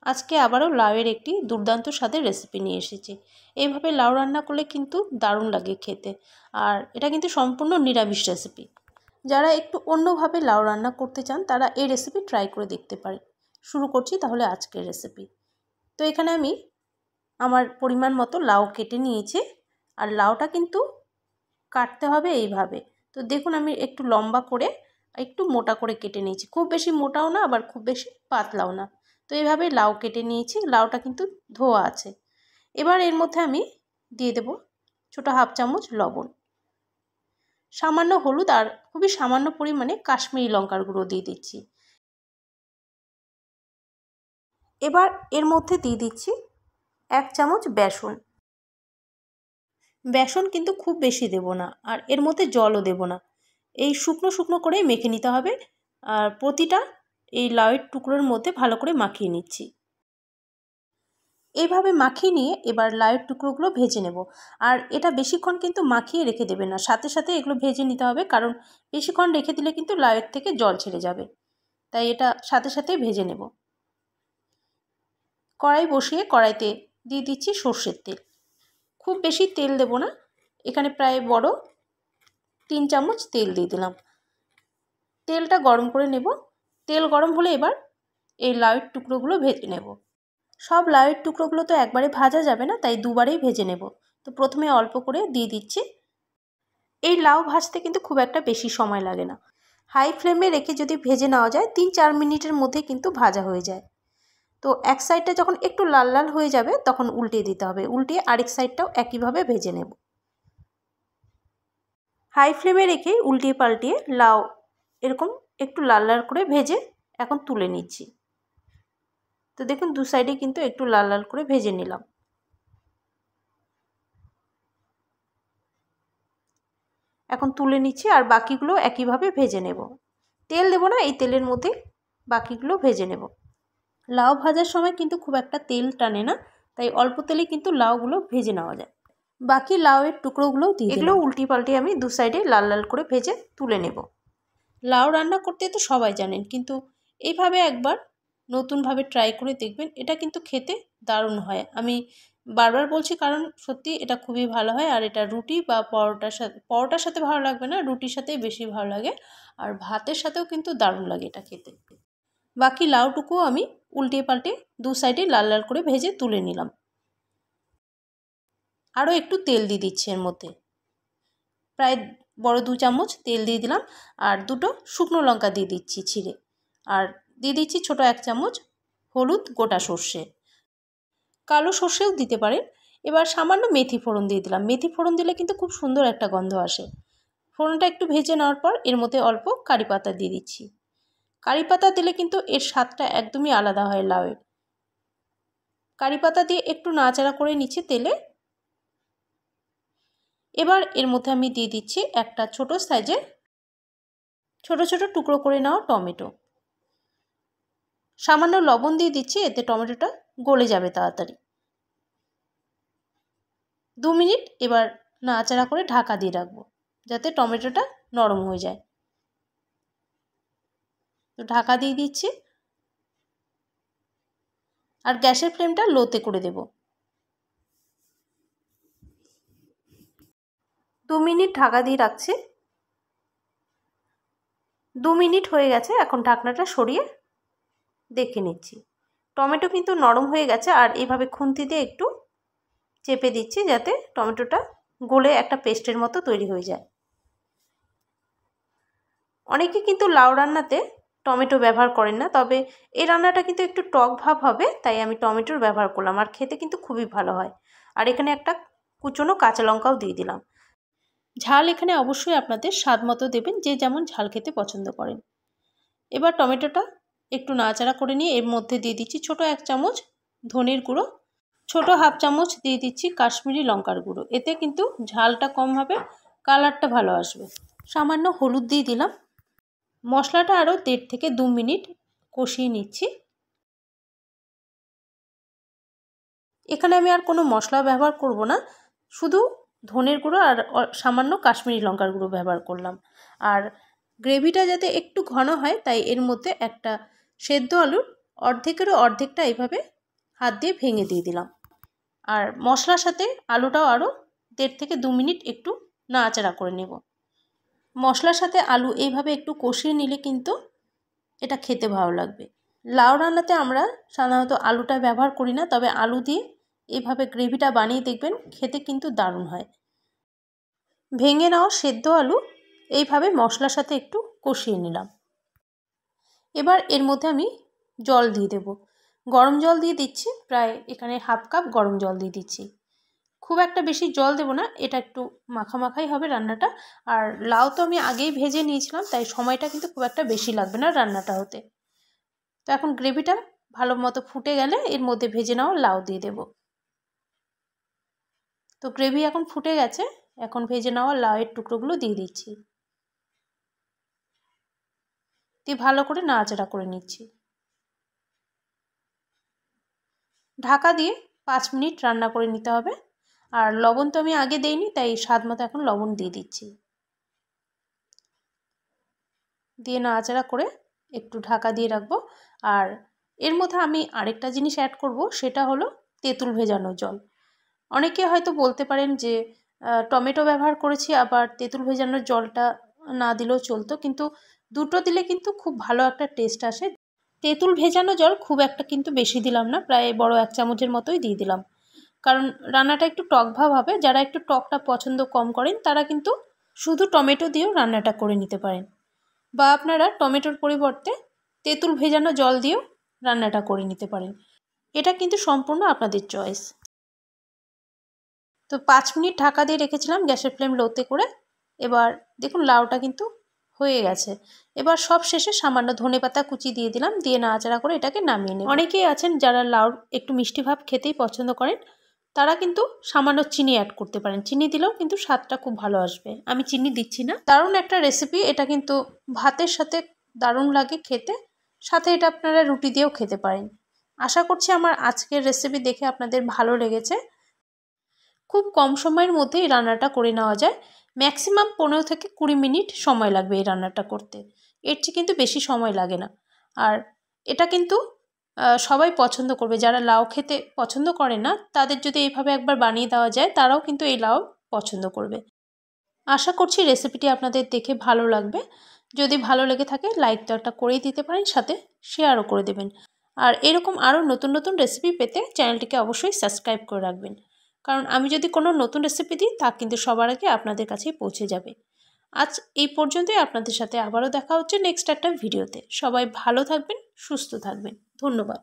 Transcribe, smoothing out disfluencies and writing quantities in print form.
আজকে আবারও লাউয়ের একটি দুর্দান্ত স্বাদের রেসিপি নিয়ে এসেছি। এইভাবে লাউ রান্না করলে কিন্তু দারুণ লাগে খেতে, আর এটা কিন্তু সম্পূর্ণ নিরামিষ রেসিপি। যারা একটু অন্যভাবে লাউ রান্না করতে চান তারা এই রেসিপি ট্রাই করে দেখতে পারেন। শুরু করছি তাহলে আজকের রেসিপি। তো এখানে আমি আমার পরিমাণ মতো লাউ কেটে নিয়েছি, আর লাউটা কিন্তু কাটতে হবে এইভাবে। তো দেখুন আমি একটু লম্বা করে একটু মোটা করে কেটে নিয়েছি, খুব বেশি মোটাও না আবার খুব বেশি পাতলাও না। তো এইভাবে লাউ কেটে নিয়েছি, লাউটা কিন্তু ধোয়া আছে। এবার এর মধ্যে আমি দিয়ে দেব ছোটো হাফ চামচ লবণ, সামান্য হলুদ আর খুবই সামান্য পরিমাণে কাশ্মীরি লঙ্কার গুঁড়ো দিয়ে দিচ্ছি। এবার এর মধ্যে দিয়ে দিচ্ছি 1 চামচ বেসন। বেসন কিন্তু খুব বেশি দেব না, আর এর মধ্যে জলও দেব না। এই শুকনো শুকনো করে মেখে নিতে হবে, আর প্রতিটা এই লাউয়ের টুকরোর মধ্যে ভালো করে মাখিয়ে নিচ্ছি। এইভাবে মাখিয়ে নিয়ে এবার লাউয়ের টুকরোগুলো ভেজে নেব। আর এটা বেশিক্ষণ কিন্তু মাখিয়ে রেখে দেবে না, সাথে সাথে এগুলো ভেজে নিতে হবে, কারণ বেশিক্ষণ রেখে দিলে কিন্তু লাউয়ের থেকে জল ছেড়ে যাবে। তাই এটা সাথে সাথে ভেজে নেব। কড়াই বসিয়ে কড়াইতে দিয়ে দিচ্ছি সর্ষের তেল। খুব বেশি তেল দেব না, এখানে প্রায় বড় 3 চামচ তেল দিয়ে দিলাম। তেলটা গরম করে নেব। তেল গরম হলে এবার এই লাউয়ের টুকরোগুলো ভেজে নেব। সব লাউয়ের টুকরোগুলো তো একবারে ভাজা যাবে না, তাই দুবারেই ভেজে নেব। তো প্রথমে অল্প করে দিয়ে দিচ্ছি। এই লাউ ভাজতে কিন্তু খুব একটা বেশি সময় লাগে না। হাই ফ্লেমে রেখে যদি ভেজে নেওয়া যায় 3-4 মিনিটের মধ্যে কিন্তু ভাজা হয়ে যায়। তো এক সাইডটা যখন একটু লাল লাল হয়ে যাবে তখন উল্টিয়ে দিতে হবে, উল্টিয়ে আরেক সাইডটাও একইভাবে ভেজে নেব। হাই ফ্লেমে রেখে উল্টিয়ে পাল্টিয়ে লাউ এরকম একটু লাল লাল করে ভেজে এখন তুলে নিচ্ছি। তো দেখুন দু সাইডে কিন্তু একটু লাল লাল করে ভেজে নিলাম। এখন তুলে নিচ্ছি, আর বাকিগুলো একইভাবে ভেজে নেব। তেল দেব না, এই তেলের মধ্যে বাকিগুলো ভেজে নেব। লাউ ভাজার সময় কিন্তু খুব একটা তেল টানে না, তাই অল্প তেলে কিন্তু লাউগুলো ভেজে নেওয়া যায়। বাকি লাউয়ের টুকরোগুলোও দিয়ে এগুলো উল্টিয়ে পাল্টিয়ে আমি দু সাইডে লাল লাল করে ভেজে তুলে নেব। লাউ রান্না করতে তো সবাই জানেন, কিন্তু এইভাবে একবার নতুনভাবে ট্রাই করে দেখবেন, এটা কিন্তু খেতে দারুণ হয়। আমি বারবার বলছি কারণ সত্যি এটা খুবই ভালো হয়, আর এটা রুটি বা পরোটার সাথে ভালো লাগবে না, রুটির সাথেই বেশি ভালো লাগে, আর ভাতের সাথেও কিন্তু দারুণ লাগে এটা খেতে। বাকি লাউটুকুও আমি উল্টিয়ে পাল্টে দু সাইডে লাল লাল করে ভেজে তুলে নিলাম। আরও একটু তেল দিয়ে দিচ্ছি এর মধ্যে, প্রায় বড় 2 চামচ তেল দিয়ে দিলাম, আর দুটো শুকনো লঙ্কা দিয়ে দিচ্ছি ছিঁড়ে, আর দিয়ে দিচ্ছি ছোটো 1 চামচ হলুদ, গোটা সর্ষে, কালো সর্ষেও দিতে পারেন। এবার সামান্য মেথি ফোড়ন দিয়ে দিলাম। মেথি ফোড়ন দিলে কিন্তু খুব সুন্দর একটা গন্ধ আসে। ফোড়নটা একটু ভেজে নেওয়ার পর এর মধ্যে অল্প কারি পাতা দিয়ে দিচ্ছি। কারি পাতা দিলে কিন্তু এর স্বাদটা একদমই আলাদা হয় লাউয়ের। কারি পাতা দিয়ে একটু নাড়াচাড়া করে নিচ্ছি তেলে। এবার এর মধ্যে আমি দিয়ে দিচ্ছি একটা ছোট সাইজের ছোট ছোট টুকরো করে নেওয়া টমেটো। সামান্য লবণ দিয়ে দিচ্ছি, এতে টমেটোটা গলে যাবে তাড়াতাড়ি। 2 মিনিট এবার নাড়াচাড়া করে ঢাকা দিয়ে রাখবো, যাতে টমেটোটা নরম হয়ে যায়। তো ঢাকা দিয়ে দিচ্ছি, আর গ্যাসের ফ্লেমটা লোতে করে দেব। 2 মিনিট ঢাকা দিয়ে রাখছি। 2 মিনিট হয়ে গেছে, এখন ঢাকনাটা সরিয়ে দেখে নিচ্ছি। টমেটো কিন্তু নরম হয়ে গেছে, আর এইভাবে খুন্তি দিয়ে একটু চেপে দিচ্ছি যাতে টমেটোটা গলে একটা পেস্টের মতো তৈরি হয়ে যায়। অনেকে কিন্তু লাউ রান্নাতে টমেটো ব্যবহার করেন না, তবে এই রান্নাটা কিন্তু একটু টক ভাব হবে, তাই আমি টমেটোর ব্যবহার করলাম, আর খেতে কিন্তু খুবই ভালো হয়। আর এখানে একটা কুচনো কাঁচা লঙ্কাও দিয়ে দিলাম। ঝাল এখানে অবশ্যই আপনাদের স্বাদ মতো দেবেন, যে যেমন ঝাল খেতে পছন্দ করেন। এবার টমেটোটা একটু নাড়াচাড়া করে নিয়ে এর মধ্যে দিয়ে দিচ্ছি ছোটো 1 চামচ ধনের গুঁড়ো, ছোটো হাফ চামচ দিয়ে দিচ্ছি কাশ্মীরি লঙ্কার গুঁড়ো। এতে কিন্তু ঝালটা কম হবে, কালারটা ভালো আসবে। সামান্য হলুদ দিয়ে দিলাম। মশলাটা আরও 1.5 থেকে 2 মিনিট কষিয়ে নিচ্ছি। এখানে আমি আর কোনো মশলা ব্যবহার করব না, শুধু ধনের গুঁড়ো আর সামান্য কাশ্মীরি লঙ্কার গুঁড়ো ব্যবহার করলাম। আর গ্রেভিটা যাতে একটু ঘন হয়, তাই এর মধ্যে একটা সেদ্ধ আলুর অর্ধেকেরও অর্ধেকটা এইভাবে হাত দিয়ে ভেঙে দিয়ে দিলাম। আর মশলার সাথে আলুটাও আরও 1.5 থেকে 2 মিনিট একটু নাড়াচাড়া করে নেব। মশলার সাথে আলু এইভাবে একটু কষিয়ে নিলে কিন্তু এটা খেতে ভালো লাগবে। লাউ রান্নাতে আমরা সাধারণত আলুটা ব্যবহার করি না, তবে আলু দিয়ে এইভাবে গ্রেভিটা বানিয়ে দেখবেন, খেতে কিন্তু দারুণ হয়। ভেঙে নেওয়া সেদ্ধ আলু এইভাবে মশলার সাথে একটু কষিয়ে নিলাম। এবার এর মধ্যে আমি জল দিয়ে দেব। গরম জল দিয়ে দিচ্ছি, প্রায় এখানে 1/2 কাপ গরম জল দিয়ে দিচ্ছি। খুব একটা বেশি জল দেব না, এটা একটু মাখামাখাই হবে রান্নাটা। আর লাউ তো আমি আগেই ভেজে নিয়েছিলাম, তাই সময়টা কিন্তু খুব একটা বেশি লাগবে না রান্নাটা হতে। তো এখন গ্রেভিটা ভালো মতো ফুটে গেলে এর মধ্যে ভেজে নেওয়া লাউ দিয়ে দেব। তো গ্রেভি এখন ফুটে গেছে, এখন ভেজে নেওয়া লাউয়ের টুকরোগুলো দিয়ে দিচ্ছি, দিয়ে ভালো করে নাড়াচাড়া করে নিচ্ছি। ঢাকা দিয়ে 5 মিনিট রান্না করে নিতে হবে। আর লবণ তো আমি আগে দেইনি, তাই স্বাদ মতো এখন লবণ দিয়ে দিচ্ছি। দিয়ে নাড়াচাড়া করে একটু ঢাকা দিয়ে রাখবো। আর এর মধ্যে আমি আরেকটা জিনিস অ্যাড করব, সেটা হলো তেঁতুল ভেজানো জল। অনেকে হয়তো বলতে পারেন যে টমেটো ব্যবহার করেছি, আবার তেঁতুল ভেজানোর জলটা না দিলেও চলতো, কিন্তু দুটো দিলে কিন্তু খুব ভালো একটা টেস্ট আসে। তেঁতুল ভেজানো জল খুব একটা কিন্তু বেশি দিলাম না, প্রায় বড় 1 চামচের মতোই দিয়ে দিলাম, কারণ রান্নাটা একটু টক ভাব হবে। যারা একটু টকটা পছন্দ কম করেন তারা কিন্তু শুধু টমেটো দিয়েও রান্নাটা করে নিতে পারেন, বা আপনারা টমেটোর পরিবর্তে তেঁতুল ভেজানো জল দিয়েও রান্নাটা করে নিতে পারেন। এটা কিন্তু সম্পূর্ণ আপনাদের চয়েস। তো 5 মিনিট ঢাকা দিয়ে রেখেছিলাম গ্যাসের ফ্লেম লোতে করে। এবার দেখুন লাউটা কিন্তু হয়ে গেছে। এবার সব শেষে সামান্য ধনেপাতা কুচি দিয়ে দিলাম, দিয়ে নাড়াচাড়া করে এটাকে নামিয়ে নেব। অনেকেই আছেন যারা লাউর একটু মিষ্টি ভাব খেতেই পছন্দ করেন, তারা কিন্তু সামান্য চিনি অ্যাড করতে পারেন। চিনি দিলেও কিন্তু স্বাদটা খুব ভালো আসবে, আমি চিনি দিচ্ছি না। দারুণ একটা রেসিপি, এটা কিন্তু ভাতের সাথে দারুণ লাগে খেতে, সাথে এটা আপনারা রুটি দিয়েও খেতে পারেন। আশা করছি আমার আজকের রেসিপি দেখে আপনাদের ভালো লেগেছে। খুব কম সময়ের মধ্যে এই রান্নাটা করে নেওয়া যায়। ম্যাক্সিমাম 15 থেকে 20 মিনিট সময় লাগবে এই রান্নাটা করতে, এর চেয়ে কিন্তু বেশি সময় লাগে না। আর এটা কিন্তু সবাই পছন্দ করবে। যারা লাউ খেতে পছন্দ করে না, তাদের যদি এইভাবে একবার বানিয়ে দেওয়া যায়, তারাও কিন্তু এই লাউ পছন্দ করবে। আশা করছি রেসিপিটি আপনাদের দেখে ভালো লাগবে। যদি ভালো লেগে থাকে লাইক তো একটা করেই দিতে পারেন, সাথে শেয়ারও করে দেবেন। আর এরকম আরও নতুন নতুন রেসিপি পেতে চ্যানেলটিকে অবশ্যই সাবস্ক্রাইব করে রাখবেন, কারণ আমি যদি কোনো নতুন রেসিপি দিই তা কিন্তু সবার আগে আপনাদের কাছেই পৌঁছে যাবে। আজ এই পর্যন্তই, আপনাদের সাথে আবারও দেখা হচ্ছে নেক্সট একটা ভিডিওতে। সবাই ভালো থাকবেন, সুস্থ থাকবেন। ধন্যবাদ।